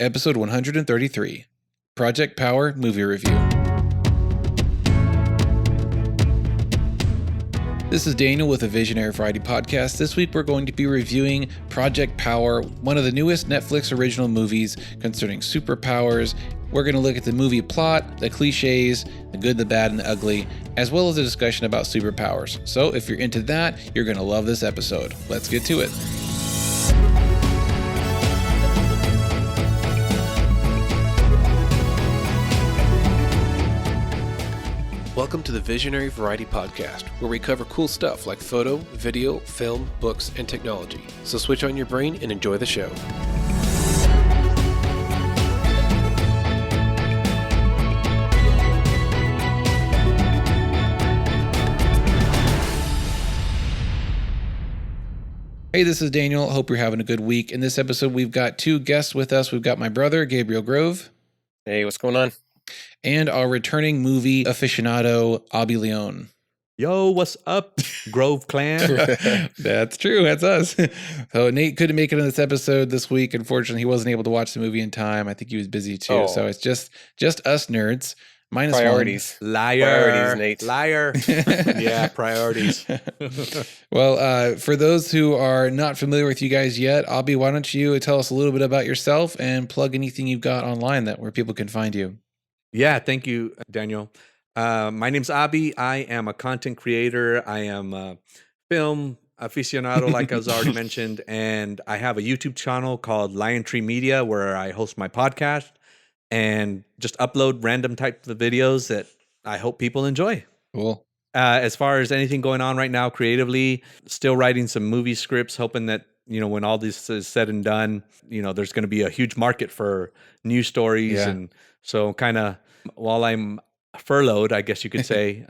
Episode 133, Project Power Movie Review. This is Daniel with a Visionary Variety Podcast. This week we're going to be reviewing Project Power, one of the newest Netflix original movies concerning superpowers. We're going to look at the movie plot, the cliches, the good, the bad, and the ugly, as well as a discussion about superpowers. So if you're into that, you're going to love this episode. Let's get to it. Welcome to the Visionary Variety Podcast, where we cover cool stuff like photo, video, film, books, and technology. So switch on your brain and enjoy the show. Hey, this is Daniel. Hope you're having a good week. In this episode, we've got two guests with us. We've got my brother, Gabriel Grove. Hey, what's going on? And our returning movie aficionado, Abi León. Yo, what's up, Grove clan? That's true. That's us. So Nate couldn't make it on this episode this week. Unfortunately, he wasn't able to watch the movie in time. I think he was busy too. Oh. So it's just us nerds. Minus Priorities. Liar. Priorities, Nate. Liar. Yeah, priorities. Well, for those who are not familiar with you guys yet, Abi, why don't you tell us a little bit about yourself and plug anything you've got online where people can find you? Yeah, thank you, Daniel. My name's Abi. I am a content creator. I am a film aficionado, like I was already mentioned, and I have a YouTube channel called Lion Tree Media where I host my podcast and just upload random types of videos that I hope people enjoy. Cool. As far as anything going on right now creatively, still writing some movie scripts, hoping that, when all this is said and done, there's going to be a huge market for news stories. Yeah. And so kind of while I'm furloughed, I guess you could say,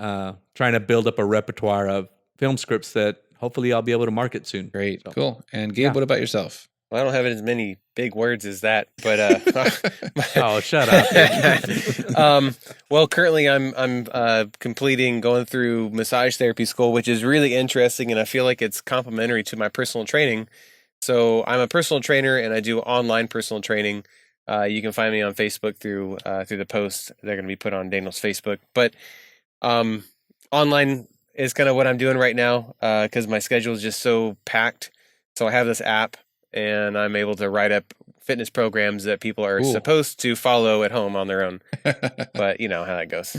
trying to build up a repertoire of film scripts that hopefully I'll be able to market soon. Great. So, Cool. And Gabe, What about yourself? Well, I don't have as many big words as that, but oh, shut up. Well, currently I'm going through massage therapy school, which is really interesting, and I feel like it's complementary to my personal training. So I'm a personal trainer, and I do online personal training. You can find me on Facebook through the posts they're going to be put on Daniel's Facebook. But online is kind of what I'm doing right now because my schedule is just so packed. So I have this app, and I'm able to write up fitness programs that people are supposed to follow at home on their own. But you know how that goes.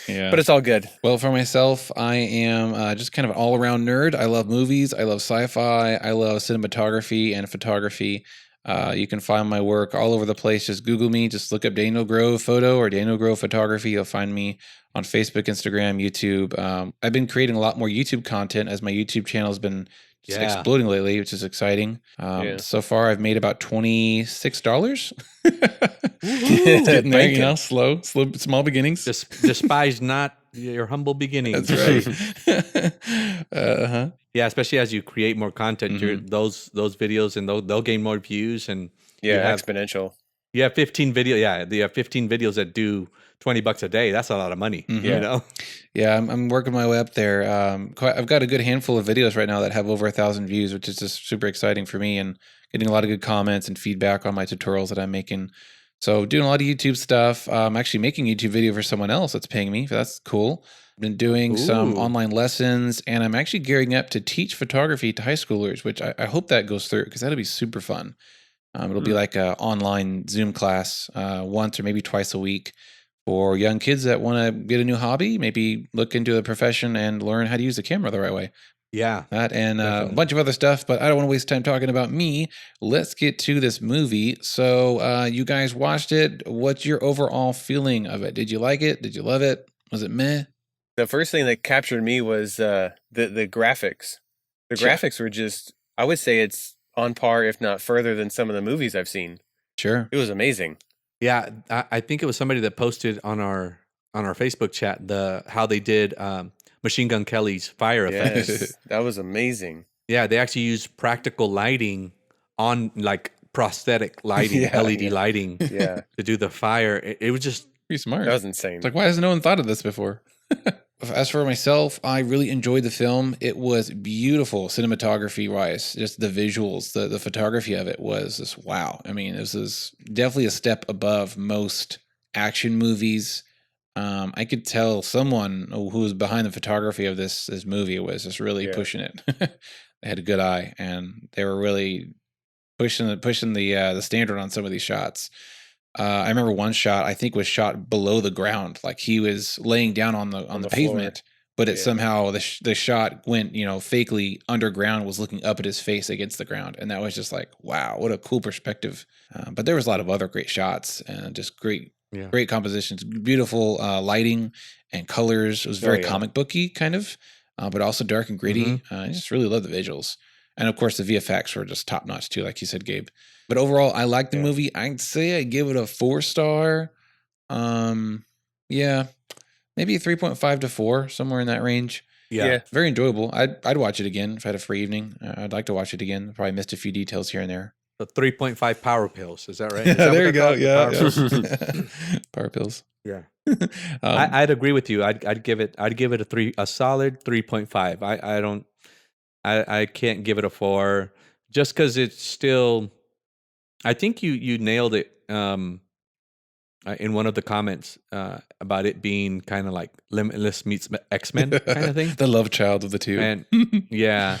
Yeah. But it's all good. Well, for myself, I am just kind of an all-around nerd. I love movies. I love sci-fi. I love cinematography and photography. You can find my work all over the place. Just Google me. Just look up Daniel Grove Photo or Daniel Grove Photography. You'll find me on Facebook, Instagram, YouTube. I've been creating a lot more YouTube content as my YouTube channel has been just exploding lately, which is exciting. So far, I've made about $26. Getting there, slow, small beginnings. Despise not your humble beginnings. That's right. Yeah, especially as you create more content, those videos and they'll gain more views and exponential. You have 15 video. Yeah, you have 15 videos that do $20 a day. That's a lot of money. Yeah, I'm working my way up there. I've got a good handful of videos right now that have over 1,000 views, which is just super exciting for me, and getting a lot of good comments and feedback on my tutorials that I'm making. So doing a lot of YouTube stuff. I'm actually making a YouTube video for someone else that's paying me. That's cool. I've been doing some online lessons, and I'm actually gearing up to teach photography to high schoolers, which I hope that goes through because that'll be super fun. It'll be like an online Zoom class once or maybe twice a week for young kids that want to get a new hobby, maybe look into a profession and learn how to use the camera the right way. Yeah. That and a bunch of other stuff, but I don't want to waste time talking about me. Let's get to this movie. So you guys watched it. What's your overall feeling of it? Did you like it? Did you love it? Was it meh? The first thing that captured me was the graphics. The graphics were just, I would say it's on par, if not further than some of the movies I've seen. Sure. It was amazing. Yeah, I think it was somebody that posted on our Facebook chat how they did Machine Gun Kelly's fire effects. Yes, that was amazing. Yeah, they actually used practical lighting on like prosthetic lighting, LED lighting to do the fire. It was just pretty smart. That was insane. It's like, why has no one thought of this before? as for myself, I really enjoyed the film. It was beautiful cinematography wise. Just the visuals, the photography of it was just wow. I mean, this is definitely a step above most action movies. I could tell someone who was behind the photography of this movie was just really pushing it. They had a good eye, and they were really pushing the standard on some of these shots. I remember one shot I think was shot below the ground, like he was laying down on the the pavement, floor. but it somehow the shot went fakely underground, was looking up at his face against the ground, and that was just like wow, what a cool perspective. But there was a lot of other great shots and just great compositions, beautiful lighting and colors. It was very comic booky kind of, but also dark and gritty. I just really love the visuals. And of course, the VFX were just top notch too, like you said, Gabe. But overall, I like the movie. I'd say I give it a 4-star. Yeah, maybe a 3.5 to 4, somewhere in that range. Yeah. Very enjoyable. I'd watch it again if I had a free evening. I'd like to watch it again. Probably missed a few details here and there. The 3.5 power pills. Is that right? Yeah, Is that there what you go. they're called? Yeah, The power pills? power pills. Yeah. Um, I'd agree with you. I'd give it a solid 3.5. I can't give it a 4 just because it's still. I think you nailed it in one of the comments about it being kind of like Limitless meets X-Men kind of thing. The love child of the two. And yeah,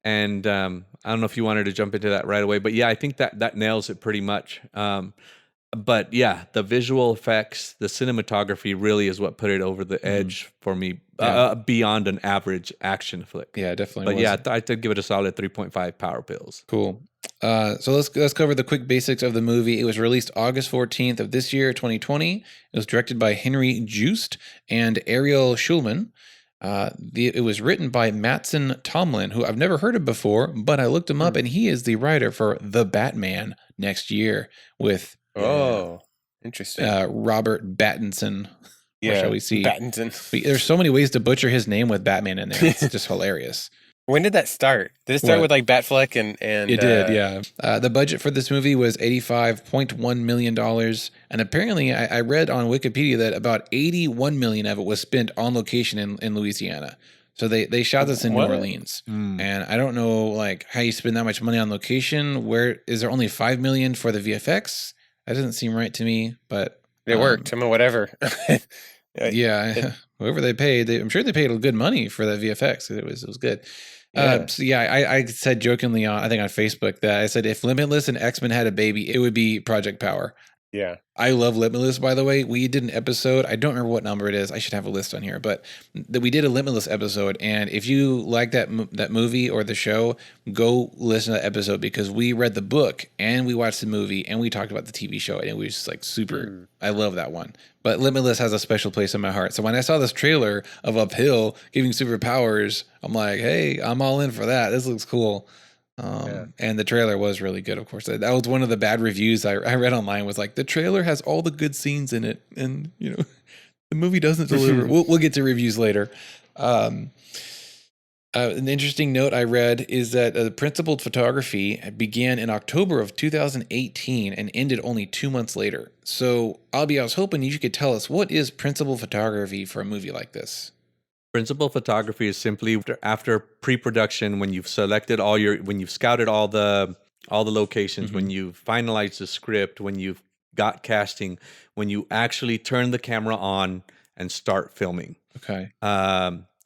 and I don't know if you wanted to jump into that right away, but yeah, I think that nails it pretty much. But yeah, the visual effects, the cinematography really is what put it over the edge for me, beyond an average action flick. Yeah, definitely. But yeah, I did give it a solid 3.5 power pills. Cool. So let's cover the quick basics of the movie. It was released August 14th of this year, 2020. It was directed by Henry Joost and Ariel Schulman. It was written by Mattson Tomlin, who I've never heard of before, but I looked him up, and he is the writer for The Batman next year with interesting. Robert Pattinson. Or shall we see? Pattinson. There's so many ways to butcher his name with Batman in there. It's just hilarious. When did that start? Did it start with like Batfleck and it did, yeah. The budget for this movie was $85.1 million. And apparently I read on Wikipedia that about $81 million of it was spent on location in Louisiana. So they shot this in New Orleans. And I don't know like how you spend that much money on location. Where is there only $5 million for the VFX? That doesn't seem right to me, but it worked. I mean, whatever. Yeah, whoever they paid, I'm sure they paid good money for that VFX. It was good. So yeah, I said jokingly I think on Facebook that I said if Limitless and X-Men had a baby, it would be Project Power. Yeah. I love Limitless, by the way. We did an episode. I don't remember what number it is. I should have a list on here, but we did a Limitless episode. And if you like that movie or the show, go listen to that episode because we read the book and we watched the movie and we talked about the TV show. And it was just like super. I love that one. But Limitless has a special place in my heart. So when I saw this trailer of Uphill giving superpowers, I'm like, hey, I'm all in for that. This looks cool. And the trailer was really good, of course. That was one of the bad reviews I read online was like, the trailer has all the good scenes in it. And, the movie doesn't deliver. We'll get to reviews later. An interesting note I read is that the principled photography began in October of 2018 and ended only 2 months later. So, Abi, I was hoping you could tell us what is principled photography for a movie like this? Principal photography is simply after pre-production, when you've selected when you've scouted all the locations, when you've finalized the script, when you've got casting, when you actually turn the camera on and start filming. Okay.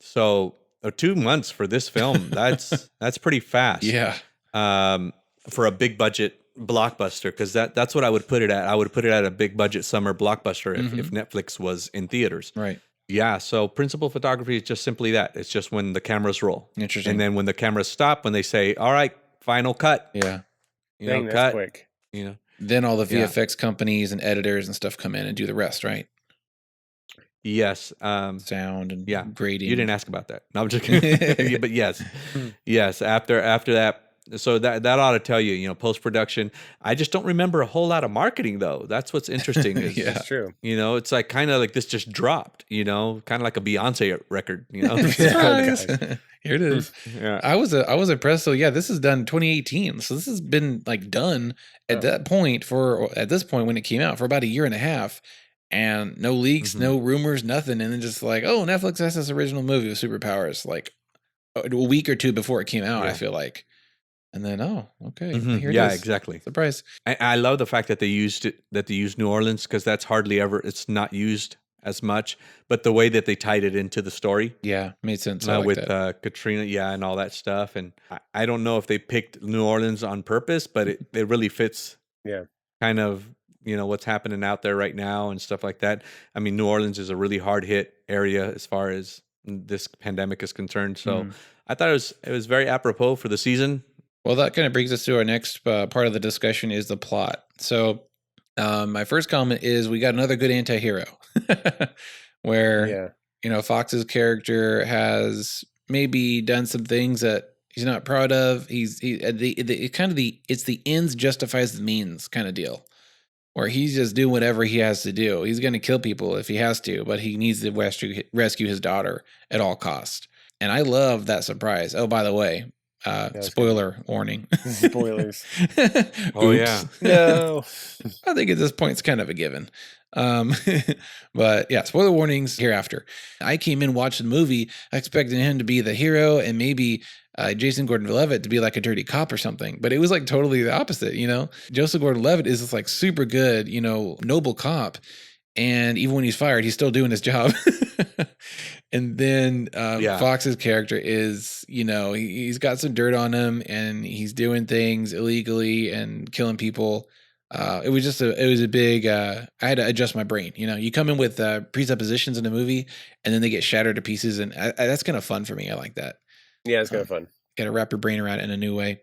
So 2 months for this film, that's pretty fast. Yeah. For a big budget blockbuster, because that's what I would put it at. I would put it at a big budget summer blockbuster if Netflix was in theaters. Right. Yeah, so principal photography is just simply that. It's just when the cameras roll. Interesting. And then when the cameras stop, when they say, all right, final cut. Yeah. That's cut. quick. Then all the VFX companies and editors and stuff come in and do the rest, right? Yes. Sound and grading. You didn't ask about that. No, I'm just kidding. But yes. Yes, after that. So that ought to tell you, post-production. I just don't remember a whole lot of marketing, though. That's what's interesting. That's true. It's like kind of like this just dropped, kind of like a Beyonce record, Surprise. Here it is. Yeah. I was impressed. So yeah, this is done 2018. So this has been like done at this point when it came out for about a year and a half. and no leaks, Mhm. no rumors, nothing. And then just like, oh, Netflix has this original movie with superpowers, like a week or two before it came out, I Yeah. feel like. And then, oh, okay, Mhm. here it Yeah, is. exactly. Surprise. I love the fact that they used it, that they used New Orleans, because that's hardly ever, it's not used as much. But the way that they tied it into the story Yeah, made sense. I like with that. Katrina, yeah, and all that stuff. And I don't know if they picked New Orleans on purpose, but it really fits Yeah. kind of, what's happening out there right now and stuff like that. I mean, New Orleans is a really hard hit area as far as this pandemic is concerned. So Mhm. I thought it was very apropos for the season. Well, that kind of brings us to our next part of the discussion is the plot. So, my first comment is we got another good anti-hero where, Yeah. Fox's character has maybe done some things that he's not proud of. It's the ends justifies the means kind of deal, where he's just doing whatever he has to do. He's going to kill people if he has to, but he needs to rescue his daughter at all cost. And I love that surprise. Oh, by the way, That was good. spoiler warning. Spoilers. Oh, yeah. No. I think at this point it's kind of a given. Um, but yeah, spoiler warnings hereafter. I came in, watched the movie, expecting him to be the hero and maybe Jason Gordon-Levitt to be like a dirty cop or something, but it was like totally the opposite. Joseph Gordon-Levitt is this like super good, noble cop, and even when he's fired, he's still doing his job. And then Yeah. Fox's character is, he's got some dirt on him and he's doing things illegally and killing people. It was a big, I had to adjust my brain. You come in with presuppositions in a movie and then they get shattered to pieces. And that's kind of fun for me. I like that. Yeah, it's kind of fun. Got to wrap your brain around it in a new way.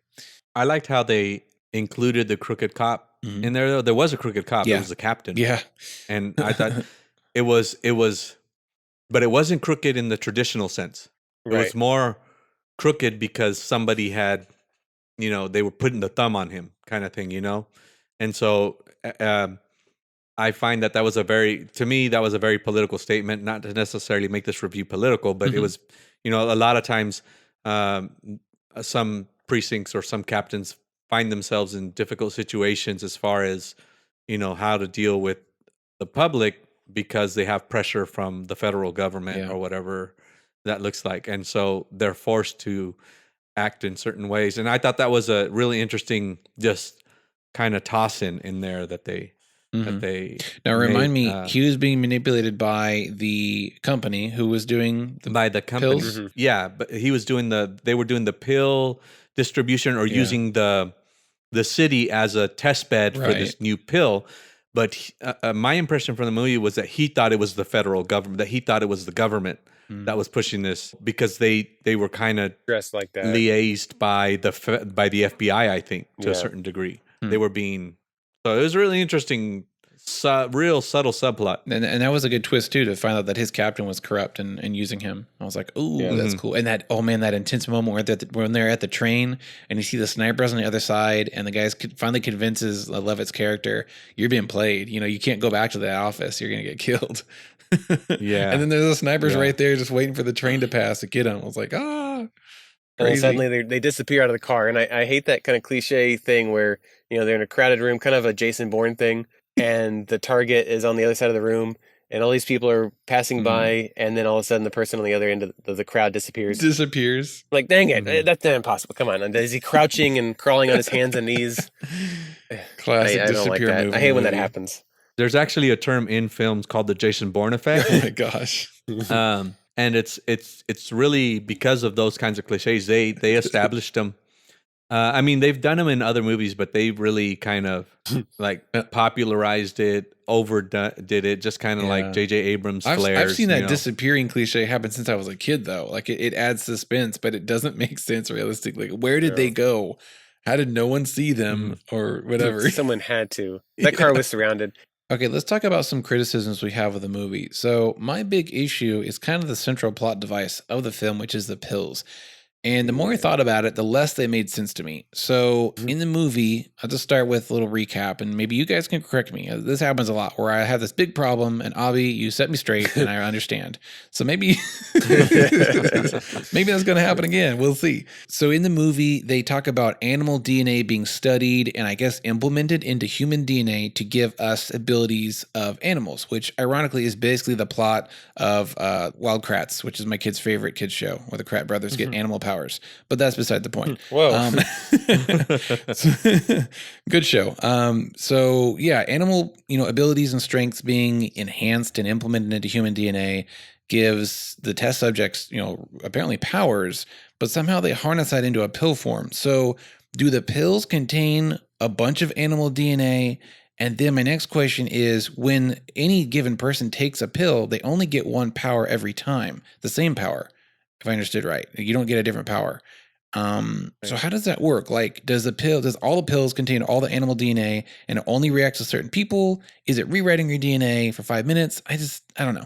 I liked how they included the crooked cop Mhm. in there. Though there was a crooked cop. Yeah. It was the captain. Yeah. And I thought it was, but it wasn't crooked in the traditional sense. It Right. was more crooked because somebody had, they were putting the thumb on him, kind of thing, And so I find that was to me, that was a very political statement. Not to necessarily make this review political, but it Mhm. was, a lot of times some precincts or some captains find themselves in difficult situations as far as, how to deal with the public because they have pressure from the federal government Yeah. or whatever that looks like. And so they're forced to act in certain ways. And I thought that was a really interesting, just kind of toss in there that they, Now remind made, me, he was being manipulated by the company who was doing the by the company. pills? Mhm. Yeah, but they were doing the pill distribution or Yeah. using the city as a test bed for Right. this new pill. But my impression from the movie was that he thought it was the federal government, that he thought it was the government that was pushing this because they were kind of Dressed like that. liaised by the FBI, I think, to a Yeah. certain degree. Hmm. They were being, so it was really interesting, real subtle subplot. And that was a good twist too, to find out that his captain was corrupt and using him. I was like, "Ooh, Yeah. that's cool!" And that that intense moment where when they're at the train and you see the snipers on the other side, and the guy finally convinces Levitt's character, "You're being played. You can't go back to that office. You're gonna get killed." Yeah. And then there's the snipers Yeah. right there, just waiting for the train to pass to get him. I was like, "Ah." And then Crazy. suddenly they disappear out of the car. And I hate that kind of cliche thing where, they're in a crowded room, kind of a Jason Bourne thing, and the target is on the other side of the room, and all these people are passing by, and then all of a sudden the person on the other end of the crowd disappears. Disappears. Like, dang it, Mhm. that's impossible. Come on. And is he crouching and crawling on his hands and knees? Classic I don't like disappear that. move. I in hate the when that movie. happens. There's actually a term in films called the Jason Bourne effect. Oh my gosh. And it's really because of those kinds of cliches. They established them. I mean, they've done them in other movies, but they really kind of like popularized it, did it, just kind of Yeah. like J.J. Abrams I've flares. seen you that know? disappearing cliche happen since I was a kid, though. Like it adds suspense, but it doesn't make sense realistically. Where did they go? How did no one see them or whatever? Someone had to. That car was surrounded. Okay, let's talk about some criticisms we have of the movie. So my big issue is kind of the central plot device of the film, which is the pills. And the more I thought about it, the less they made sense to me. So in the movie, I'll just start with a little recap, and maybe you guys can correct me. This happens a lot where I have this big problem, and Avi, you set me straight, and I understand. So maybe maybe that's going to happen again. We'll see. So in the movie, they talk about animal DNA being studied and I guess implemented into human DNA to give us abilities of animals, which ironically is basically the plot of Wild Kratts, which is my kid's favorite kids show, where the Kratt brothers get animal powers. But that's beside the point. Whoa. Good show. So yeah, animal, abilities and strengths being enhanced and implemented into human DNA gives the test subjects, apparently powers, but somehow they harness that into a pill form. So do the pills contain a bunch of animal DNA? And then my next question is, when any given person takes a pill, they only get one power every time, the same power, if I understood right. You don't get a different power. So how does that work? Like, does all the pills contain all the animal DNA and it only reacts to certain people? Is it rewriting your DNA for 5 minutes? I don't know.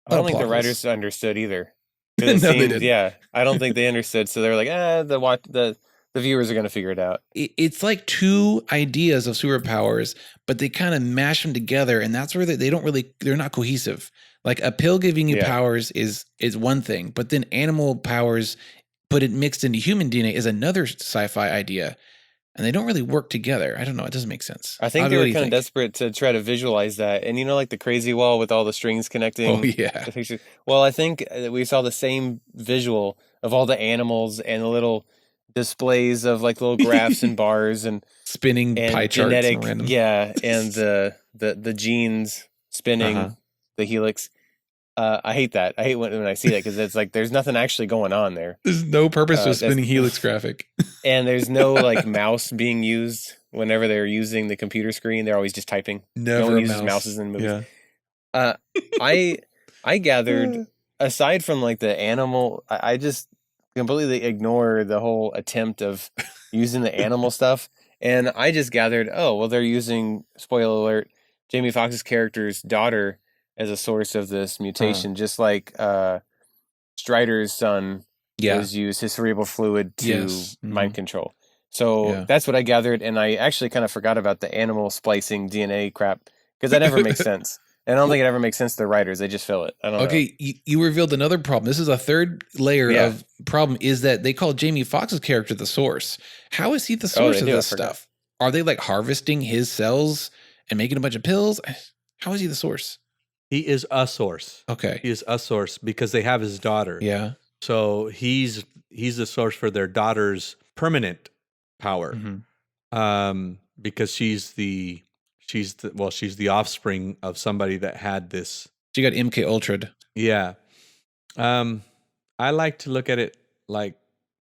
I don't think the writers understood either. No, they didn't. Yeah, I don't think they understood. So they were like, the viewers are going to figure it out. It's like two ideas of superpowers, but they kind of mash them together, and that's where they're not cohesive. Like a pill giving you powers is one thing, but then animal powers put it mixed into human DNA is another sci-fi idea, and they don't really work together. I don't know. It doesn't make sense. I think they were kind of desperate to try to visualize that. And like the crazy wall with all the strings connecting. Oh, yeah. Well, I think we saw the same visual of all the animals and the little displays of like little graphs and bars and spinning pie charts genetic, and random. Yeah, and the genes spinning the helix. I hate that. I hate when I see that because it's like there's nothing actually going on there. There's no purpose to a spinning helix graphic. And there's no like mouse being used whenever they're using the computer screen. They're always just typing. Never no one uses mouses in movies. Yeah. I gathered, aside from like the animal, I just completely ignore the whole attempt of using the animal stuff. And I just gathered, they're using, spoiler alert, Jamie Foxx's character's daughter as a source of this mutation, just like Strider's son was used, his cerebral fluid to mind control. So that's what I gathered, and I actually kind of forgot about the animal splicing DNA crap, because that never makes sense. And I don't think it ever makes sense to the writers. They just fill it. I don't know. Okay, you revealed another problem. This is a third layer of problem, is that they call Jamie Foxx's character the source. How is he the source of this stuff? Are they like harvesting his cells and making a bunch of pills? How is he the source? He is a source. Okay. He is a source because they have his daughter. Yeah. So he's the source for their daughter's permanent power. Because she's the offspring of somebody that had this. She got MK Ultra'd. Yeah. I like to look at it like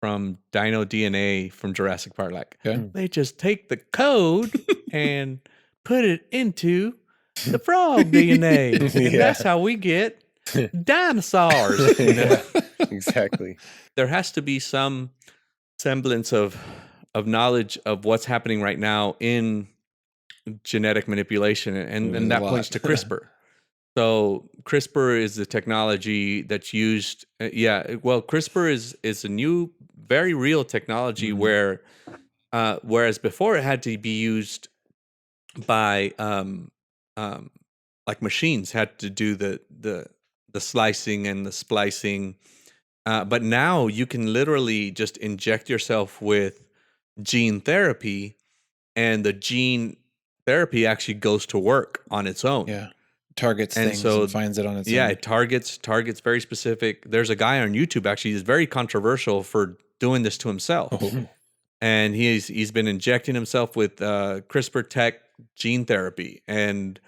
from Dino DNA from Jurassic Park. Like they just take the code and put it into the frog DNA. And that's how we get dinosaurs. Exactly. There has to be some semblance of knowledge of what's happening right now in genetic manipulation, and that points to CRISPR. So CRISPR is the technology that's used. CRISPR is a new, very real technology where, whereas before it had to be used by like machines had to do the slicing and the splicing, but now you can literally just inject yourself with gene therapy, and the gene therapy actually goes to work on its own. Yeah. Targets things and finds it on its own. Yeah, it targets very specific. There's a guy on YouTube actually who's very controversial for doing this to himself. And he's been injecting himself with CRISPR tech gene therapy, and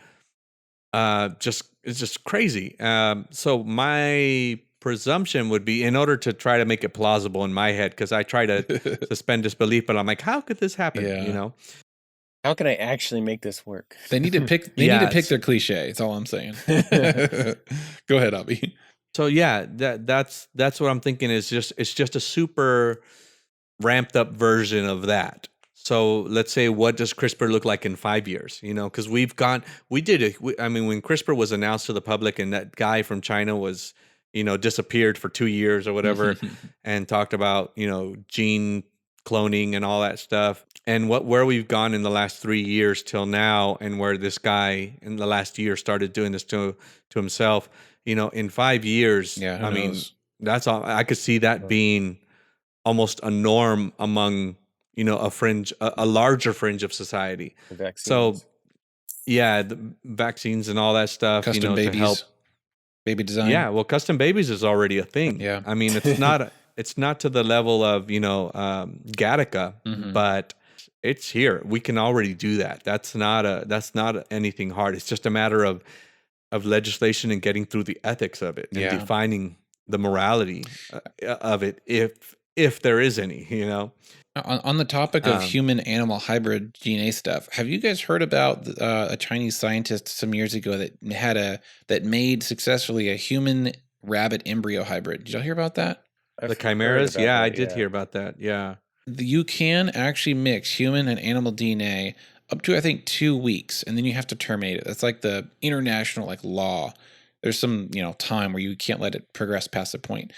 it's just crazy. So my presumption would be, in order to try to make it plausible in my head, because I try to suspend disbelief, but I'm like, how could this happen? Yeah. How can I actually make this work? They need to pick. They need to pick their cliche. That's all I'm saying. Go ahead, Abi. So yeah, that's what I'm thinking. It's just a super ramped up version of that. So let's say, what does CRISPR look like in 5 years? Because when CRISPR was announced to the public, and that guy from China was disappeared for 2 years or whatever, and talked about, gene cloning and all that stuff, and where we've gone in the last 3 years till now, and where this guy in the last year started doing this to himself. In 5 years, Yeah, who I mean, knows? that's all. I could see that being almost a norm among, a larger fringe of society. The vaccines. So yeah, the vaccines and all that stuff, Custom to help. babies, baby design. Yeah, well, custom babies is already a thing. Yeah. I mean, it's not to the level of, Gattaca, Mhm. but it's here. We can already do that. That's not anything hard. It's just a matter of legislation and getting through the ethics of it and Yeah. defining the morality of it, if there is any. On the topic of Um, human animal hybrid DNA stuff, have you guys heard about a Chinese scientist some years ago that made successfully a human rabbit embryo hybrid? Did y'all hear about that? The chimeras? Yeah, I did hear about that. Yeah. You can actually mix human and animal DNA up to, I think, 2 weeks, and then you have to terminate it. That's like the international law. There's some time where you can't let it progress past the point.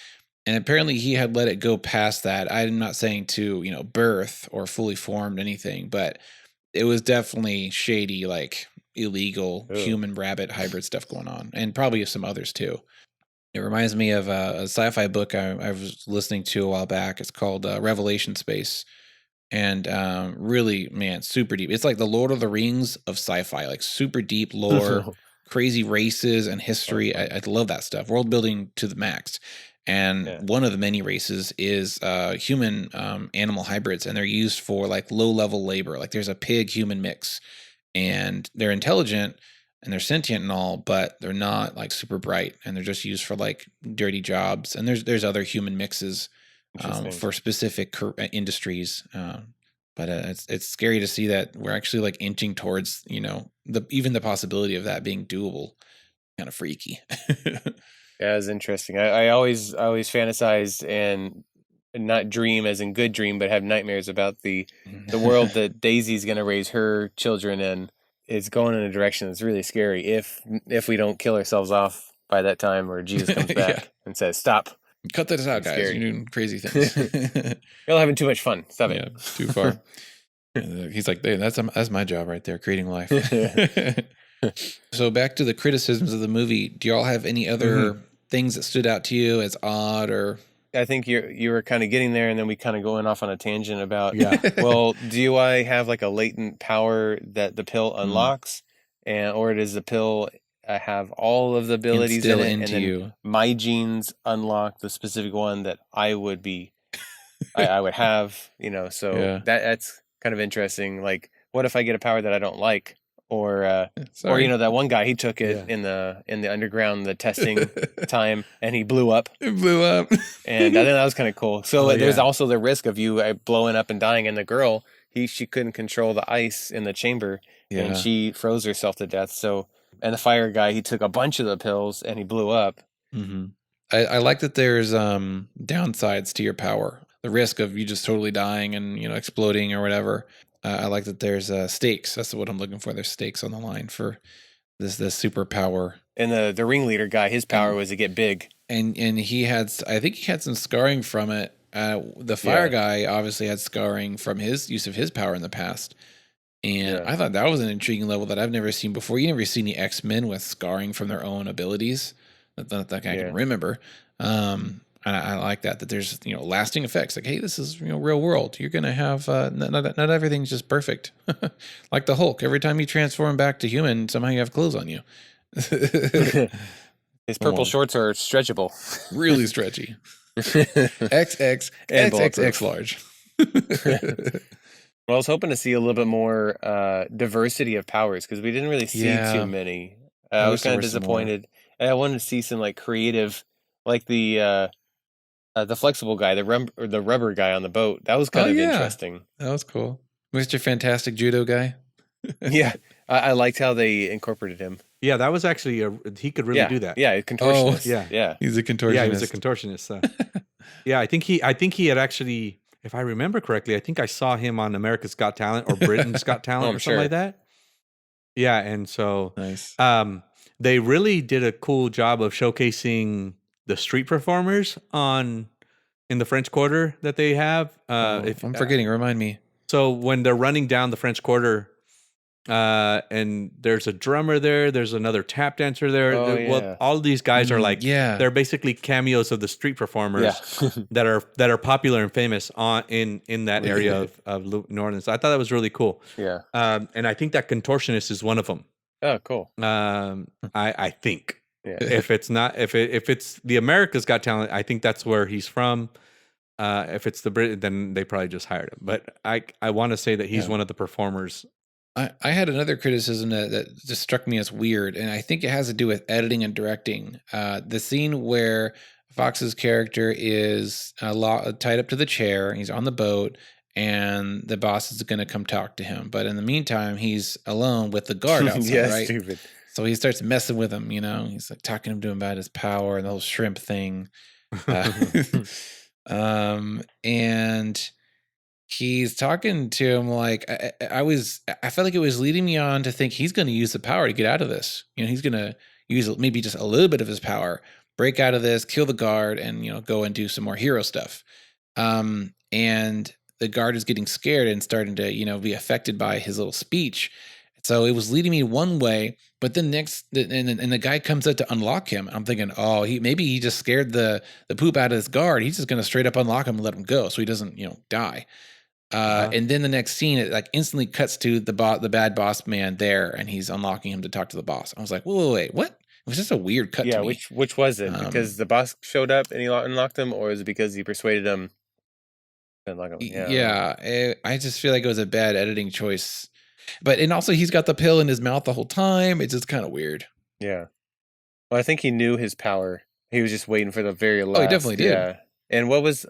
And apparently he had let it go past that. I'm not saying to birth or fully formed anything, but it was definitely shady, illegal human rabbit hybrid stuff going on, and probably some others too. It reminds me of a sci-fi book I was listening to a while back. It's called Revelation Space. And really, man, super deep. It's like the Lord of the Rings of sci-fi, like super deep lore, crazy races and history. I love that stuff. World building to the max. And one of the many races is human animal hybrids, and they're used for low-level labor. Like there's a pig-human mix, and they're intelligent and they're sentient and all, but they're not super bright, and they're just used for dirty jobs. And there's other human mixes for specific industries. But it's scary to see that we're actually inching towards even the possibility of that being doable. Kind of freaky. Yeah, it's interesting. I always fantasize and not dream as in good dream, but have nightmares about the world that Daisy's going to raise her children in. It's going in a direction that's really scary if we don't kill ourselves off by that time, or Jesus comes back and says, "Stop, cut this out, guys! scary. You're doing crazy things. You're having too much fun. Stop it. Too far." He's like, "Hey, that's my job right there, creating life." So back to the criticisms of the movie. Do y'all have any other things that stood out to you as odd or? I think you were kind of getting there, and then we kind of going off on a tangent about, well, do I have a latent power that the pill unlocks, or does the pill have all of the abilities in it, and then my genes unlock the specific one that I would be, I would have, so that's kind of interesting. Like, what if I get a power that I don't like? Or that one guy, he took it in the underground, the testing time, and he blew up. It blew up. And I think that was kind of cool. So there's also the risk of you blowing up and dying. And the girl, she couldn't control the ice in the chamber, and she froze herself to death. So, and the fire guy, he took a bunch of the pills and he blew up. Mm-hmm. I like that there's downsides to your power. The risk of you just totally dying and exploding or whatever. I like that there's stakes. That's what I'm looking for. There's stakes on the line for this superpower. And the ringleader guy, his power was to get big. And I think he had some scarring from it. The fire guy obviously had scarring from his use of his power in the past. And I thought that was an intriguing level that I've never seen before. You never seen the X-Men with scarring from their own abilities. That I can remember. And I like that there's lasting effects. Like, hey, this is real world. You're gonna have not everything's just perfect. Like the Hulk. Every time you transform back to human, somehow you have clothes on you. His purple shorts are stretchable, really stretchy. XXXXX large. Well, I was hoping to see a little bit more diversity of powers, because we didn't really see too many. I was kind of disappointed. I wanted to see some creative, like the flexible guy, the rubber guy on the boat. That was kind of interesting. That was cool. Mr. Fantastic Judo guy. Yeah, I liked how they incorporated him. Yeah, that was actually he could really do that. Yeah, a contortionist. Yeah, he's a contortionist. Yeah, he was a contortionist. Yeah, I think he had actually, if I remember correctly, I think I saw him on America's Got Talent or Britain's Got Talent or something like that. Yeah, and so nice. They really did a cool job of showcasing the street performers in the French Quarter that they have. If I'm forgetting. Remind me. So when they're running down the French Quarter, and there's a drummer there, there's another tap dancer there. Oh, Well, yeah. all of these guys are like, yeah. they're basically cameos of the street performers Yeah. that are popular and famous in that area of New Orleans. I thought that was really cool. Yeah. And I think that Contortionist is one of them. Oh, cool. I think. Yeah. If it's not, if it's the America's Got Talent, I think that's where he's from. If it's the Brit, then they probably just hired him. But I want to say that he's one of the performers. I had another criticism that just struck me as weird, and I think it has to do with editing and directing. The scene where Fox's character is tied up to the chair, he's on the boat, and the boss is going to come talk to him. But in the meantime, he's alone with the guard outside, right? Stupid. So he starts messing with him, He's like talking to him about his power and the whole shrimp thing. And he's talking to him like I felt like it was leading me on to think he's going to use the power to get out of this. He's going to use maybe just a little bit of his power, break out of this, kill the guard, and go and do some more hero stuff. And the guard is getting scared and starting to be affected by his little speech. So it was leading me one way, but then and the guy comes up to unlock him. I'm thinking, oh, maybe he just scared the poop out of his guard. He's just going to straight up unlock him and let him go so he doesn't die. And then the next scene, it like instantly cuts to the bad boss man there, and he's unlocking him to talk to the boss. I was like, wait, what? It was just a weird cut to me. Which was it? Because the boss showed up and he unlocked him, or is it because he persuaded him to unlock him? Yeah, I just feel like it was a bad editing choice. And also he's got the pill in his mouth the whole time. It's just kind of weird. Yeah. Well, I think he knew his power. He was just waiting for the very last. Oh, he definitely did. Yeah. And what was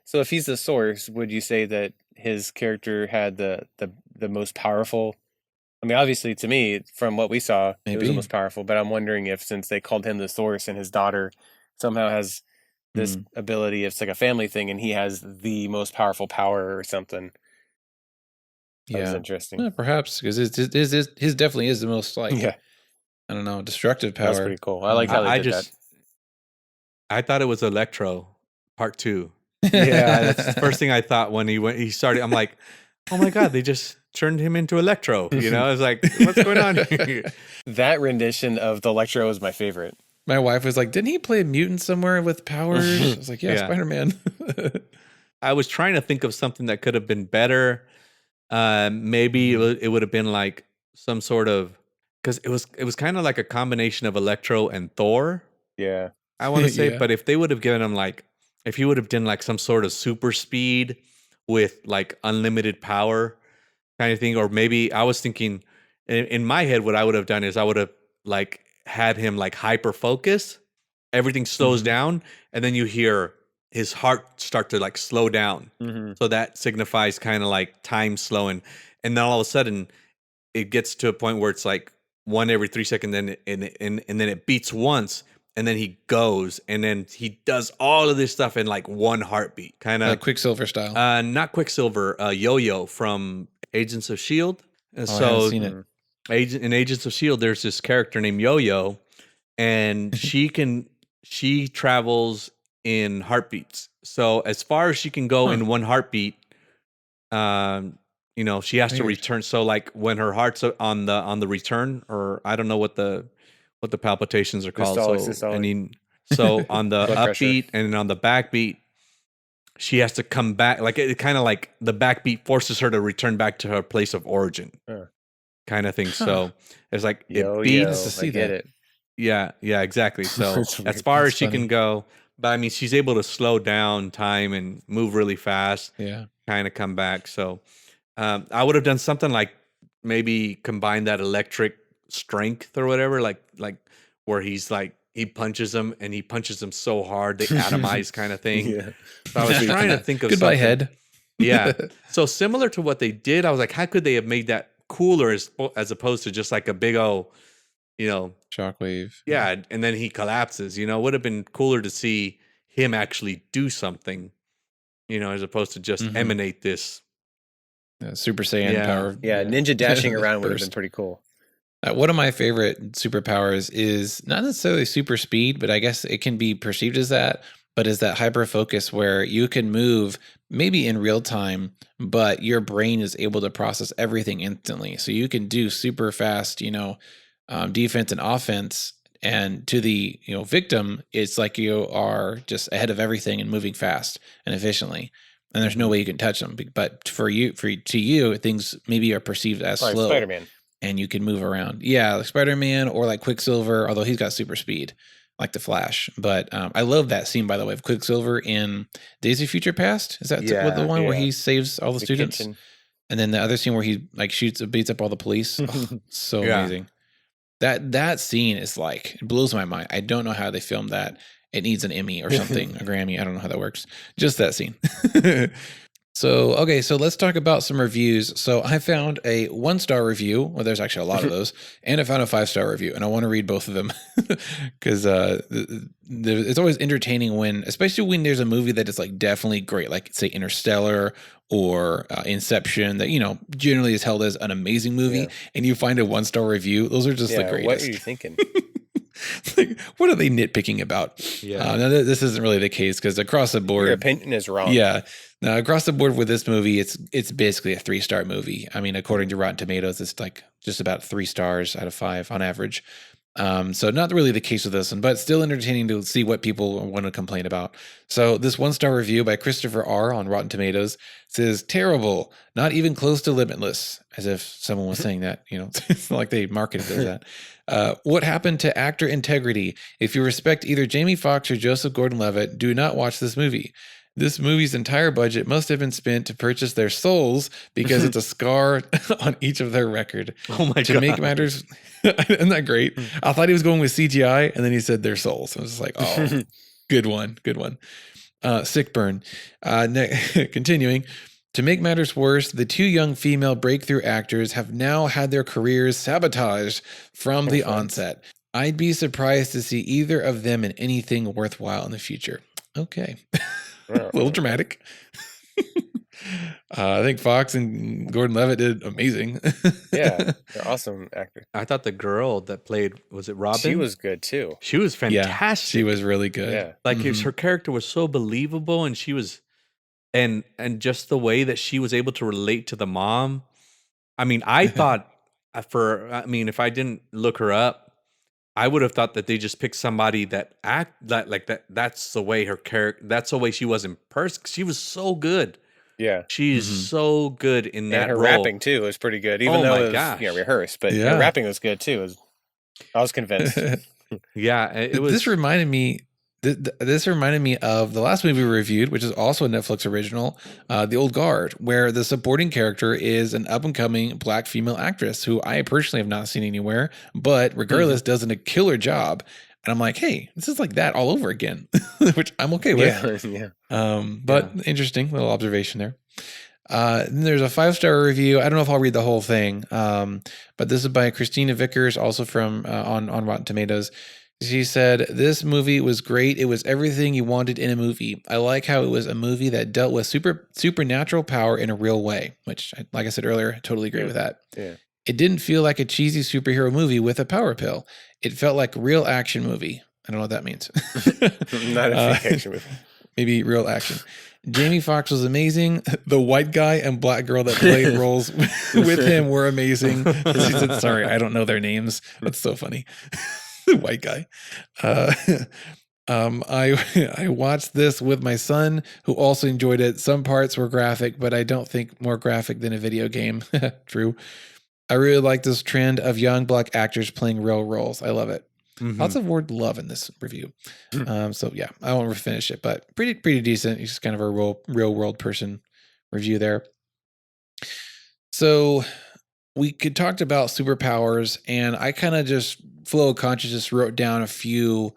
so if he's the source, would you say that his character had the most powerful? I mean, obviously, to me, from what we saw, it was the most powerful. But I'm wondering if, since they called him the source, and his daughter somehow has this ability, it's like a family thing, and he has the most powerful power or something. That was interesting. Yeah, perhaps, because his definitely is the most I don't know, destructive power. That's pretty cool. I like how they did that. I thought it was Electro Part 2. Yeah, that's the first thing I thought when he started. I'm like, oh my god, they just turned him into Electro. I was like, what's going on here? That rendition of the Electro was my favorite. My wife was like, didn't he play a mutant somewhere with powers? I was like, yeah. Spider-Man. I was trying to think of something that could have been better. Maybe it would have been like some sort of, because it was kind of like a combination of Electro and Thor. Yeah, I want to say, but if they would have given him if he would have done like some sort of super speed with like unlimited power kind of thing, or maybe I was thinking in my head, what I would have done is I would have like had him like hyper focus, everything slows down, and then you hear his heart start to like slow down. So that signifies kind of like time slowing. And then all of a sudden it gets to a point where it's like 1 every 3 seconds, and then it beats once, and then he goes, and then he does all of this stuff in like one heartbeat, kind of like Quicksilver style. Not Quicksilver, Yo-Yo from Agents of S.H.I.E.L.D. I haven't seen it. In Agents of S.H.I.E.L.D., there's this character named Yo-Yo, and she travels in heartbeats. So as far as she can go in one heartbeat, she has to return. So like when her heart's on the return, or I don't know what the palpitations are called. So on the upbeat and on the backbeat, she has to come back. Like it kind of like the backbeat forces her to return back to her place of origin, kind of thing. So it's like it beats to see that. Yeah, exactly. So as far as she can go, but I mean, she's able to slow down time and move really fast. Yeah, kind of come back. So I would have done something like maybe combine that electric strength or whatever, like where he's like he punches them so hard they atomize kind of thing. Yeah. So I was trying to think of goodbye something. head. Yeah. So similar to what they did, I was like, how could they have made that cooler as opposed to just like a big old, shockwave. Yeah, and then he collapses. It would have been cooler to see him actually do something, as opposed to just emanate this Super Saiyan power. Yeah, ninja dashing around would have been pretty cool. One of my favorite superpowers is not necessarily super speed, but I guess it can be perceived as that, but is that hyper focus where you can move maybe in real time, but your brain is able to process everything instantly. So you can do super fast, defense and offense. And to the victim, it's like you are just ahead of everything and moving fast and efficiently. And there's no way you can touch them. But to you, things maybe are perceived as Like slow. Spider-Man. And you can move around. Yeah, like Spider-Man or like Quicksilver, although he's got super speed, like the Flash. But I love that scene, by the way, of Quicksilver in Days of Future Past. Is that what the one where he saves all the students? Kitchen. And then the other scene where he like beats up all the police. Oh, so amazing. That scene is like, it blows my mind. I don't know how they filmed that. It needs an Emmy or something, a Grammy. I don't know how that works. Just that scene. So let's talk about some reviews. So I found a 1-star review. Well, there's actually a lot of those. And I found a 5-star review. And I want to read both of them because it's always entertaining especially when there's a movie that is like definitely great, like say Interstellar or Inception, that, generally is held as an amazing movie. Yeah. And you find a 1-star review. Those are just the greatest. What are you thinking? Like, what are they nitpicking about? Yeah. Now this isn't really the case because across the board, your opinion is wrong. Yeah. Now across the board with this movie, it's basically a 3-star movie. I mean, according to Rotten Tomatoes, it's like just about 3 stars out of 5 on average. So not really the case with this one, but still entertaining to see what people want to complain about. So this 1-star review by Christopher R on Rotten Tomatoes says, terrible, not even close to limitless, as if someone was saying that, it's not like they marketed it as that. What happened to actor integrity? If you respect either Jamie Foxx or Joseph Gordon-Levitt, do not watch this movie. This movie's entire budget must have been spent to purchase their souls because it's a scar on each of their record. Oh my God. To make matters, isn't that great? I thought he was going with CGI, and then he said their souls. I was just like, oh, good one. Sick burn. Continuing. To make matters worse, the 2 young female breakthrough actors have now had their careers sabotaged from the onset. I'd be surprised to see either of them in anything worthwhile in the future. Okay. A little dramatic. I think Fox and Gordon-Levitt did amazing. Yeah, they're awesome actors. I thought the girl that played, was it Robin? She was good too. She was fantastic. Yeah, she was really good. Yeah. Like her character was so believable, and she was, and just the way that she was able to relate to the mom. I mean, I thought if I didn't look her up, I would have thought that they just picked somebody that that's the way her character, that's the way she was in person. She was so good. Yeah. She's so good in that her role. Rapping too was pretty good, even though it was rehearsed, but her rapping was good too. I was convinced. Yeah, it was. This reminded me of the last movie we reviewed, which is also a Netflix original, The Old Guard, where the supporting character is an up-and-coming Black female actress who I personally have not seen anywhere, but regardless does a killer job. And I'm like, hey, this is like that all over again, which I'm okay with. But interesting little observation there. Then there's a 5-star review. I don't know if I'll read the whole thing, but this is by Christina Vickers, also from on Rotten Tomatoes. She said, this movie was great. It was everything you wanted in a movie. I like how it was a movie that dealt with supernatural power in a real way, which, like I said earlier, I totally agree with that. Yeah. It didn't feel like a cheesy superhero movie with a power pill. It felt like a real action movie. I don't know what that means. Not a fake action movie. Maybe real action. Jamie Foxx was amazing. The white guy and black girl that played roles with him were amazing. She said, sorry, I don't know their names. That's so funny. White guy. I watched this with my son, who also enjoyed it. Some parts were graphic, but I don't think more graphic than a video game. True. I really like this trend of young Black actors playing real roles. I love it. Lots of word love in this review. So yeah, I won't finish it, but pretty decent. It's just kind of a real world person review there. So we talked about superpowers, and I kind of just flow of consciousness wrote down a few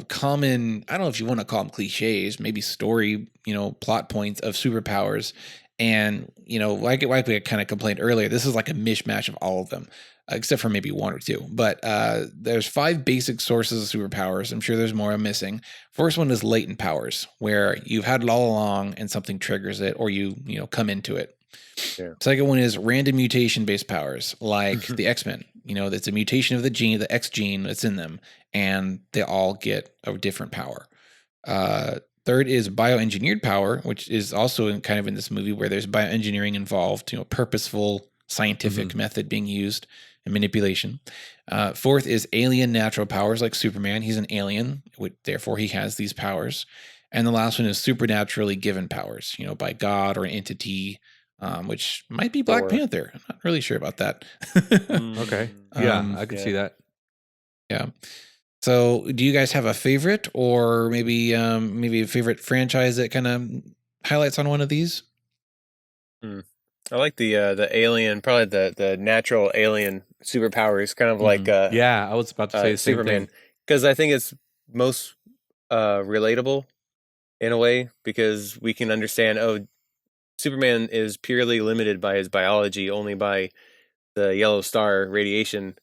common, I don't know if you want to call them cliches, maybe story, plot points of superpowers. And, like we kind of complained earlier, this is like a mishmash of all of them, except for maybe 1 or 2. But there's 5 basic sources of superpowers. I'm sure there's more I'm missing. First one is latent powers, where you've had it all along and something triggers it, or you come into it. Yeah. Second one is random mutation-based powers, like the X-Men. That's a mutation of the gene, the X gene that's in them, and they all get a different power. Third is bioengineered power, which is also kind of in this movie where there's bioengineering involved, purposeful scientific method being used and manipulation. Fourth is alien natural powers like Superman. He's an alien, therefore he has these powers. And the last one is supernaturally given powers, by God or an entity, which might be Black Panther. I'm not really sure about that. Okay. Yeah, I could see that. Yeah. So do you guys have a favorite, or maybe a favorite franchise that kind of highlights on one of these? I like the alien, probably the natural alien superpowers, kind of like yeah, I was about to say the same Superman, thing. because I think it's most relatable in a way, because we can understand, Superman is purely limited by his biology, only by the yellow star radiation.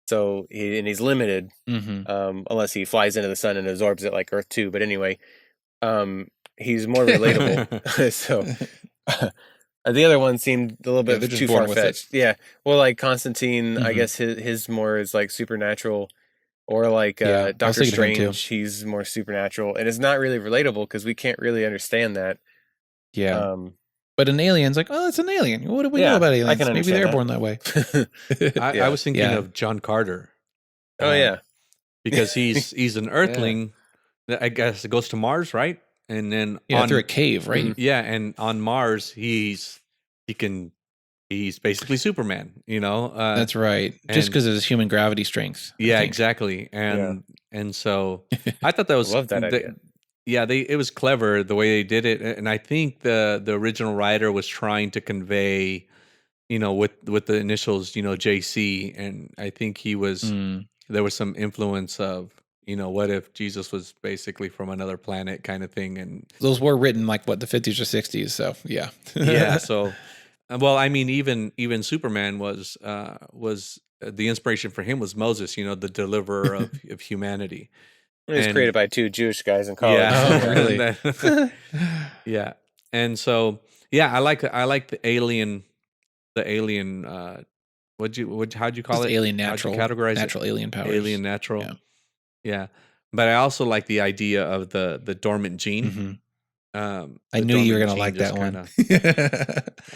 So he's limited, unless he flies into the sun and absorbs it like Earth 2. But anyway, he's more relatable. So the other one seemed a little bit too far fetched. Yeah, well, like Constantine, I guess his more is like supernatural, or like Doctor Strange, he's more supernatural, and it's not really relatable because we can't really understand that. Yeah. But an alien's like, oh, it's an alien. What do we know about aliens? Maybe they're born that way. I was thinking of John Carter. Oh yeah, because he's an Earthling. I guess it goes to Mars, right? And then through a cave, right? Yeah, and on Mars he's basically Superman. That's right. Just because of his human gravity strength. Yeah, exactly. And so I thought that was love that idea. It was clever the way they did it, and I think the original writer was trying to convey, with the initials, JC, and I think he was there was some influence of, what if Jesus was basically from another planet kind of thing, and those were written like the 50s or 60s, so yeah. Yeah, so well, I mean, even Superman was the inspiration for him was Moses, the deliverer of humanity. It was created by two Jewish guys in college. Yeah. Oh, really? Yeah. And so, I like the alien. How'd you call it? Alien natural. How'd you categorize natural it? Alien powers. Alien natural. Yeah. But I also like the idea of the dormant gene. I knew you were going to like that one.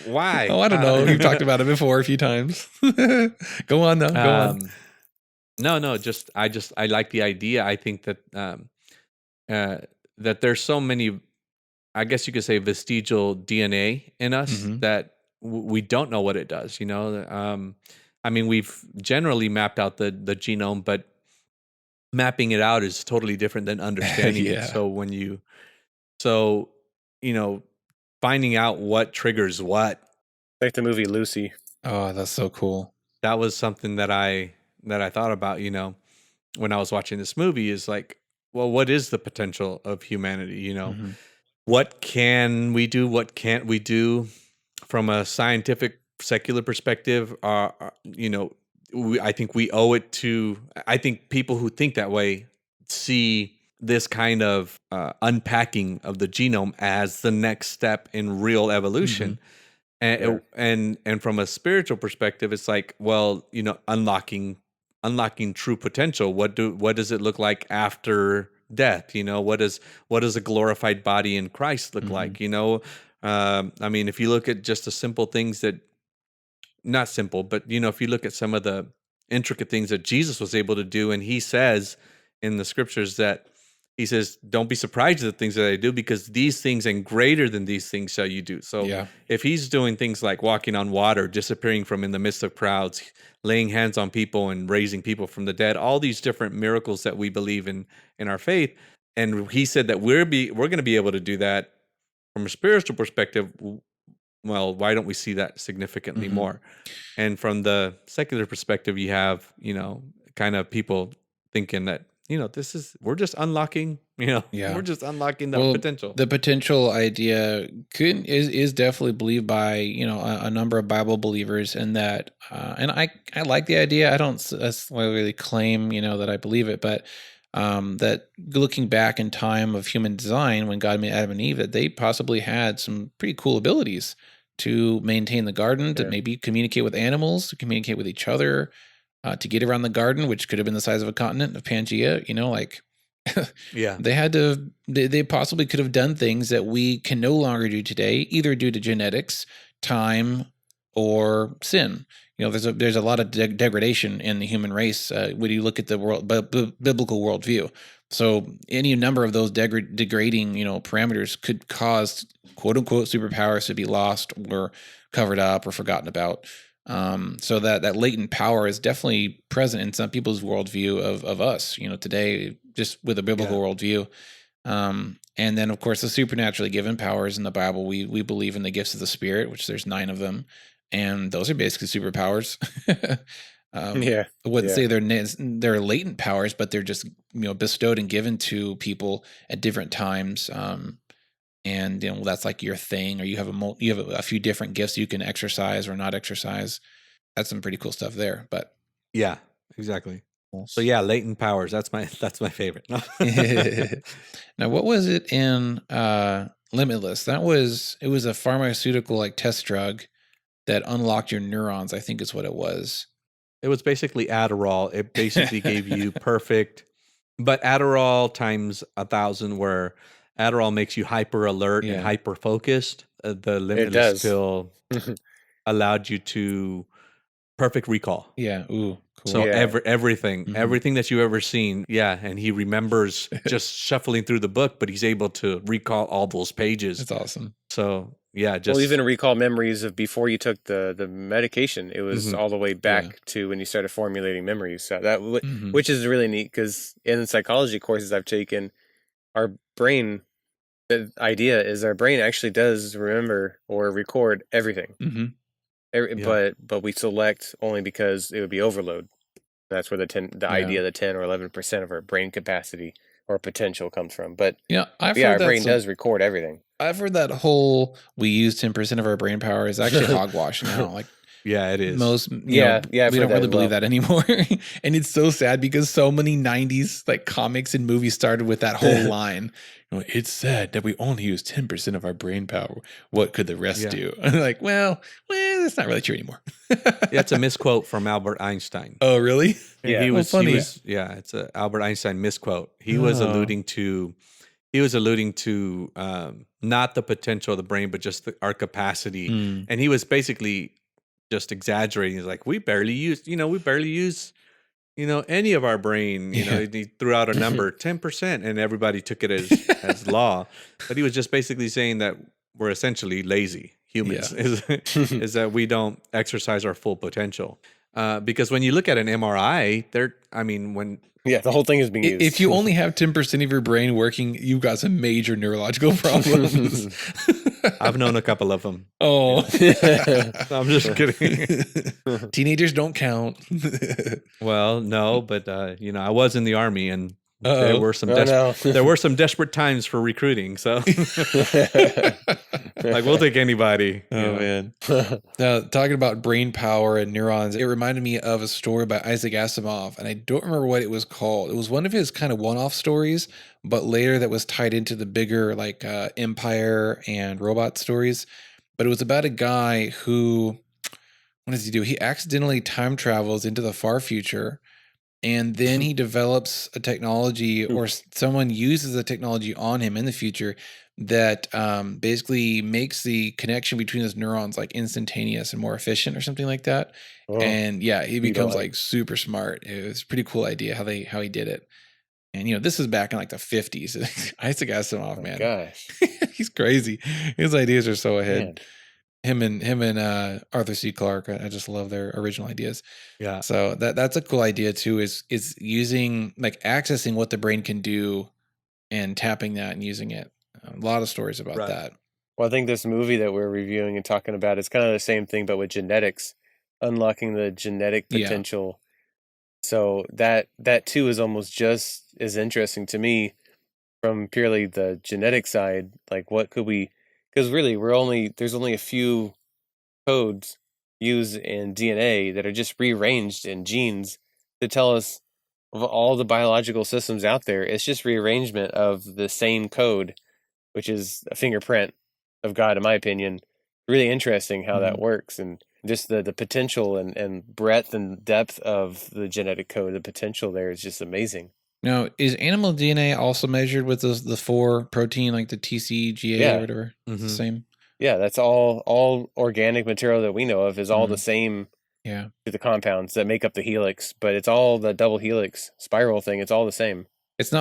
Why? Oh, I don't know. You've talked about it before a few times. Go on, though. Go on. No, I like the idea. I think that that there's so many, I guess you could say, vestigial DNA in us that we don't know what it does. I mean, we've generally mapped out the genome, but mapping it out is totally different than understanding it. So finding out what triggers what. Like the movie Lucy. Oh, that's so cool. That was something that I thought about, when I was watching this movie, is like, well, what is the potential of humanity? What can we do? What can't we do? From a scientific, secular perspective, I think we owe it to, I think people who think that way see this kind of unpacking of the genome as the next step in real evolution. And from a spiritual perspective, it's like, well, unlocking true potential. What does it look like after death? What does a glorified body in Christ look like? I mean, if you look at just the simple things that, not simple, but if you look at some of the intricate things that Jesus was able to do, and he says in the scriptures that he says, don't be surprised at the things that I do, because these things and greater than these things shall you do. So if he's doing things like walking on water, disappearing from in the midst of crowds, laying hands on people and raising people from the dead, all these different miracles that we believe in our faith. And he said that we're going to be able to do that from a spiritual perspective. Well, why don't we see that significantly more? And from the secular perspective, you have, kind of people thinking that, we're just unlocking, we're just unlocking the potential. The potential idea is definitely believed by, a number of Bible believers, and that, and I like the idea. I don't really claim, that I believe it, but that looking back in time of human design, when God made Adam and Eve, that they possibly had some pretty cool abilities to maintain the garden, to maybe communicate with animals, to communicate with each other. to get around the garden, which could have been the size of a continent of Pangea. Like Yeah. they possibly could have done things that we can no longer do today, either due to genetics, time, or sin. There's a lot of degradation in the human race when you look at the biblical worldview. So any number of those degrading, parameters could cause quote unquote superpowers to be lost or covered up or forgotten about. So that latent power is definitely present in some people's worldview of us, today, just with a biblical worldview. And then, of course, the supernaturally given powers in the Bible, we believe in the gifts of the Spirit, which there's 9 of them, and those are basically superpowers. I wouldn't say they're latent powers, but they're just bestowed and given to people at different times. And that's like your thing, or you have a few different gifts you can exercise or not exercise. That's some pretty cool stuff there. But yeah, exactly. So yeah, latent powers. That's my favorite. Now, what was it in Limitless? It was a pharmaceutical like test drug that unlocked your neurons, I think is what it was. It was basically Adderall. It basically gave you perfect, but Adderall times 1,000, where Adderall makes you hyper alert and hyper focused. The Limitless pill allowed you to perfect recall. Yeah. Ooh. Cool. So everything that you've ever seen. Yeah. And he remembers just shuffling through the book, but he's able to recall all those pages. That's awesome. So yeah, even recall memories of before you took the medication. It was all the way back to when you started formulating memories. So that which is really neat, because in the psychology courses I've taken, our brain, the idea is our brain actually does remember or record everything. But we select only because it would be overload. That's where the idea the 10 or 11% of our brain capacity or potential comes from. But our brain does record everything. I've heard that whole we use 10% of our brain power is actually hogwash now. Like, yeah, it is. Most, we don't really believe that anymore. And it's so sad because so many 90s like comics and movies started with that whole line. It's sad that we only use 10% of our brain power. What could the rest do? And like, well, that's not really true anymore. It's a misquote from Albert Einstein. Oh, really? Yeah, it's an Albert Einstein misquote. He was alluding to not the potential of the brain, but just our capacity. And he was basically just exaggerating. He's like, we barely use any of our brain. He threw out a number, 10%, and everybody took it as law. But he was just basically saying that we're essentially lazy humans. Is that we don't exercise our full potential. Because when you look at an MRI, the whole thing is being used. If you only have 10% of your brain working, you've got some major neurological problems. I've known a couple of them. Oh, I'm just kidding. Teenagers don't count. Well, no, but I was in the Army, and there were some desperate times for recruiting. So, like, we'll take anybody. Oh man! Now, talking about brain power and neurons, it reminded me of a story by Isaac Asimov, and I don't remember what it was called. It was one of his kind of one-off stories, but later that was tied into the bigger like Empire and robot stories. But it was about a guy who, what does he do? He accidentally time travels into the far future. And then he develops a technology, or someone uses a technology on him in the future that basically makes the connection between his neurons like instantaneous and more efficient, or something like that. And he becomes like super smart. It was a pretty cool idea how he did it. And this is back in like the 50s. Isaac Asimov, man. Gosh, he's crazy. His ideas are so ahead. Man. Him and Arthur C. Clarke, I just love their original ideas. Yeah. So that's a cool idea too. Is using like accessing what the brain can do, and tapping that and using it. A lot of stories about that. Well, I think this movie that we're reviewing and talking about is kind of the same thing, but with genetics, unlocking the genetic potential. So that too is almost just as interesting to me from purely the genetic side. Like, what could we? Because really, there's only a few codes used in DNA that are just rearranged in genes to tell us of all the biological systems out there. It's just rearrangement of the same code, which is a fingerprint of God, in my opinion. Really interesting how that works. And just the potential and breadth and depth of the genetic code, the potential there is just amazing. Now, is animal DNA also measured with the 4 protein, like the TCGA or whatever? It's the same. Yeah, that's all organic material that we know of is all the same. Yeah, to the compounds that make up the helix, but it's all the double helix spiral thing. It's all the same. it's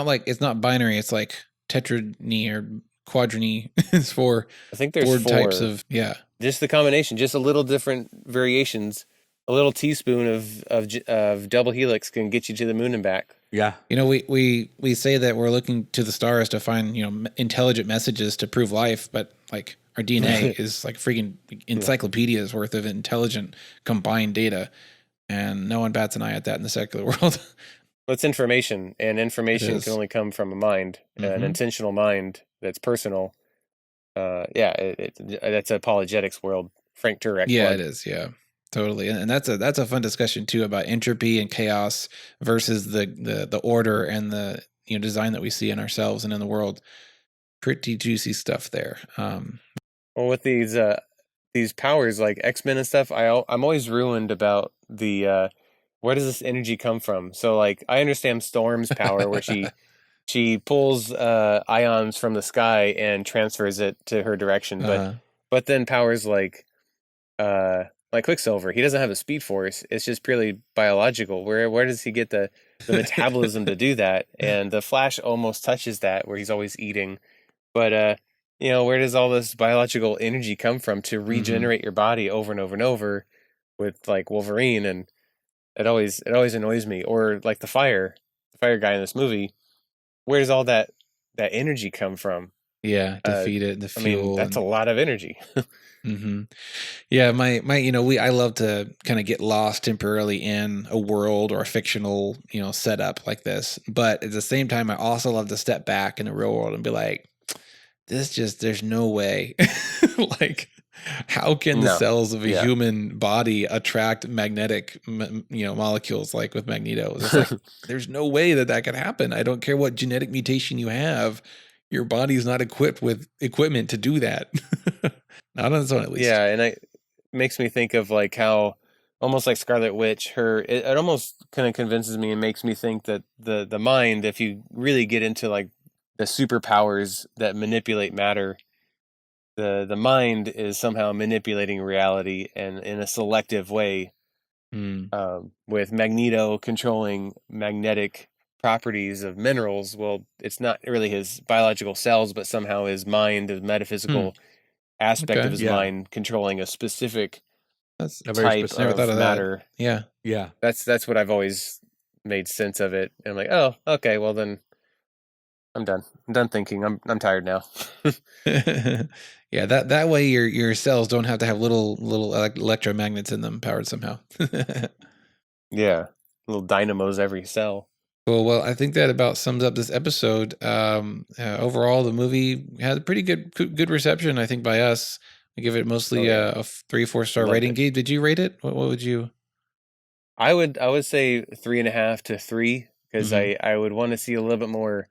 not binary. It's like tetrany or quadrany. It's I think there's 4 types of Just the combination, just a little different variations. A little teaspoon of double helix can get you to the moon and back. Yeah. We say that we're looking to the stars to find intelligent messages to prove life, but like our DNA is like freaking encyclopedias worth of intelligent combined data, and no one bats an eye at that in the secular world. Well, it's information, and information can only come from a mind, an intentional mind that's personal. That's apologetics world. Frank Turek. Yeah, it is. Yeah, totally. And that's a fun discussion too about entropy and chaos versus the order and the design that we see in ourselves and in the world. Pretty juicy stuff there. Well, with these powers like X-Men and stuff, I'm always ruined about the where does this energy come from? So like I understand Storm's power where she pulls ions from the sky and transfers it to her direction, but then powers like Quicksilver, he doesn't have a speed force. It's just purely biological. Where does he get the metabolism to do that? And the Flash almost touches that where he's always eating. But where does all this biological energy come from to regenerate your body over and over and over with like Wolverine? And it always annoys me. Or like the fire guy in this movie, where does all that energy come from? Yeah, to feed it, the fuel. I mean, that's a lot of energy. Yeah, I love to kind of get lost temporarily in a world or a fictional, setup like this. But at the same time, I also love to step back in the real world and be like, there's no way. Like, how can the cells of a human body attract magnetic, molecules like with Magneto? It's like, there's no way that could happen. I don't care what genetic mutation you have. Your body's not equipped with equipment to do that. Not on its own, at least. Yeah, and it makes me think of like how almost like Scarlet Witch, it almost kind of convinces me and makes me think that the mind, if you really get into like the superpowers that manipulate matter, the mind is somehow manipulating reality and in a selective way. With Magneto controlling magnetic properties of minerals, well, it's not really his biological cells, but somehow his mind, his metaphysical aspect of his mind controlling a specific type of matter. Yeah. That's what I've always made sense of it. And I'm like, oh, okay, well then I'm done. I'm done thinking. I'm tired now. Yeah, that way your cells don't have to have little electromagnets in them powered somehow. Yeah, little dynamos every cell. Cool. Well, I think that about sums up this episode. Overall, the movie had a pretty good reception, I think, by us. We give it mostly a 3-4 star rating. Gabe, did you rate it? What would you? I would say 3.5 to 3 because I would want to see a little more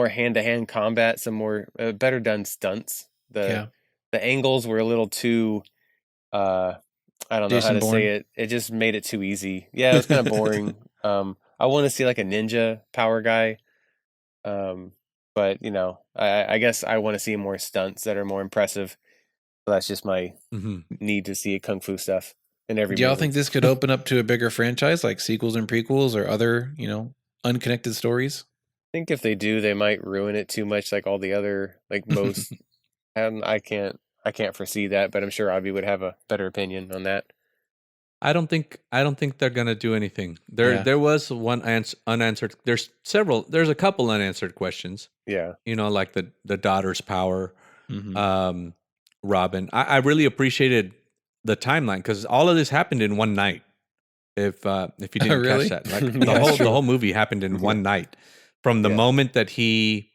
hand-to-hand combat, some more better done stunts. The angles were a little too I don't know how to say it. It just made it too easy. Yeah, it was kind of boring. I want to see like a ninja power guy. But I guess I want to see more stunts that are more impressive. So that's just my need to see kung fu stuff in every. Do y'all think this could open up to a bigger franchise, like sequels and prequels or other, unconnected stories? I think if they do, they might ruin it too much, like all the other, like most. And I can't foresee that, but I'm sure Abi would have a better opinion on that. I don't think they're gonna do anything. There was one unanswered. There's a couple unanswered questions. Yeah, like the daughter's power. Robin. I really appreciated the timeline because all of this happened in one night. If you didn't catch that, like the whole movie happened in one night, from the moment that he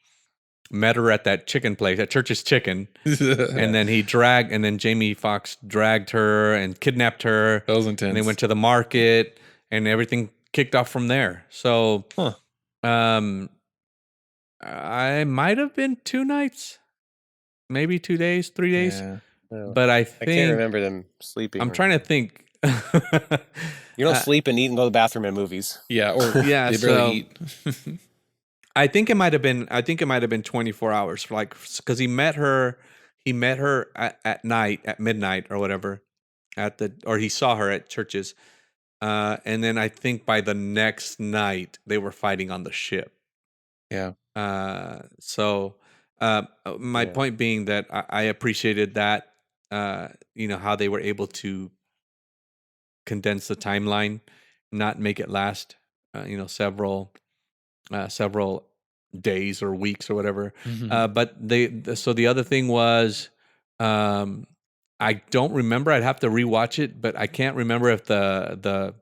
met her at that chicken place, at Church's Chicken, and then Jamie Foxx dragged her and kidnapped her. That was intense. And they went to the market, and everything kicked off from there. So, I might have been 2 nights, maybe 2 days, 3 days. No, but I I can't think remember them sleeping. I'm trying to think. You don't sleep and eat and go to the bathroom in movies. Yeah, or Yeah, they so barely eat. I think it might have been. I think it might have been 24 hours, like because he met her. He met her at night, at midnight or whatever, or he saw her at churches, and then I think by the next night they were fighting on the ship. Yeah. So my Yeah. point being that I appreciated that. How they were able to condense the timeline, not make it last. Several days or weeks or whatever. Mhm. But so the other thing was, I don't remember. I'd have to rewatch it, but I can't remember if the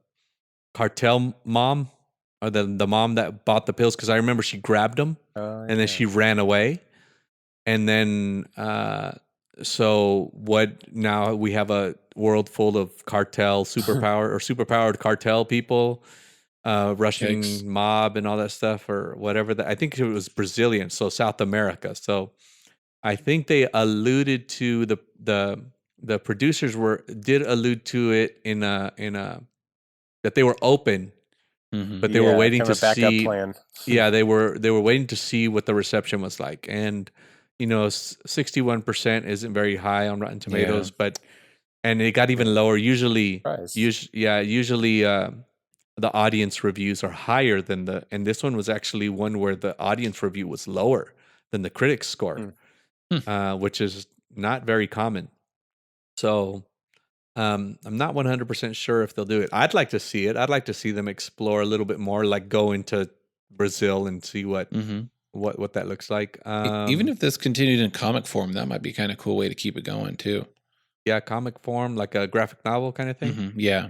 cartel mom or the mom that bought the pills, because I remember she grabbed them and then she ran away, and then so what? Now we have a world full of cartel superpowered cartel people, Russian Yikes. mob and all that stuff, or whatever. I think it was Brazilian, so South America. So I think they alluded to the producers did allude to it in a that they were open, Mhm. but they were waiting kind to of a backup see. plan. Yeah, they were waiting to see what the reception was like, and 61% isn't very high on Rotten Tomatoes, and it got even lower. Usually, Surprised. usually the audience reviews are higher than and this one was actually one where the audience review was lower than the critics score, which is not very common. So I'm not 100% sure if they'll do it. I'd like to see it. I'd like to see them explore a little bit more, like go into Brazil and see what Mhm. what that looks like. Even if this continued in comic form, that might be kind of cool way to keep it going too. Yeah, comic form, like a graphic novel kind of thing. Mhm. Yeah.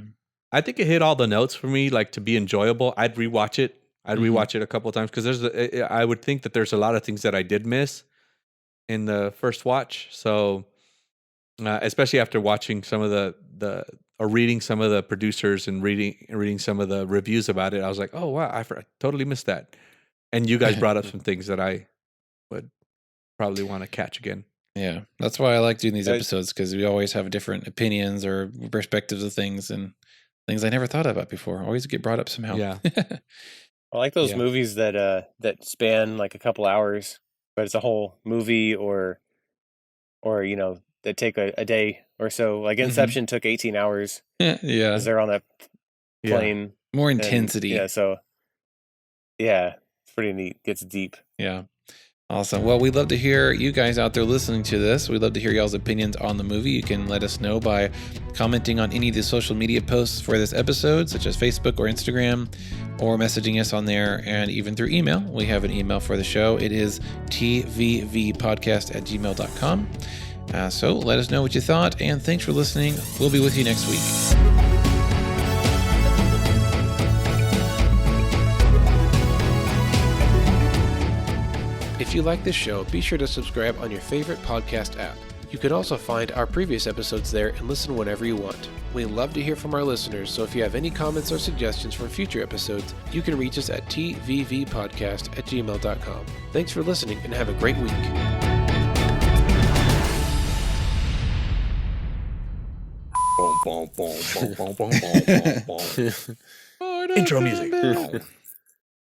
I think it hit all the notes for me, like to be enjoyable. I'd rewatch it. I'd Mhm. rewatch it a couple of times because I would think that there's a lot of things that I did miss in the first watch. So, especially after watching some of or reading some of the producers and reading some of the reviews about it, I was like, oh wow, I totally missed that. And you guys brought up some things that I would probably want to catch again. Yeah. That's why I like doing these Uh, episodes, because we always have different opinions or perspectives of things and things I never thought about before. Always get brought up somehow. Yeah. I like those Yeah. movies that span like a couple hours, but it's a whole movie, or that take a day or so. Like Mhm. Inception took 18 hours Yeah. because they're on that Yeah. plane. More And, intensity. yeah, so yeah, it's pretty neat. Gets deep. Yeah. Awesome. Well, we'd love to hear you guys out there listening to this. We'd love to hear y'all's opinions on the movie. You can let us know by commenting on any of the social media posts for this episode, such as Facebook or Instagram, or messaging us on there, and even through email. We have an email for the show. It is tvvpodcast@gmail.com. So let us know what you thought, and thanks for listening. We'll be with you next week. If you like this show, be sure to subscribe on your favorite podcast app. You can also find our previous episodes there and listen whenever you want. We love to hear from our listeners, so if you have any comments or suggestions for future episodes, you can reach us at tvvpodcast@gmail.com. Thanks for listening and have a great week. Intro music.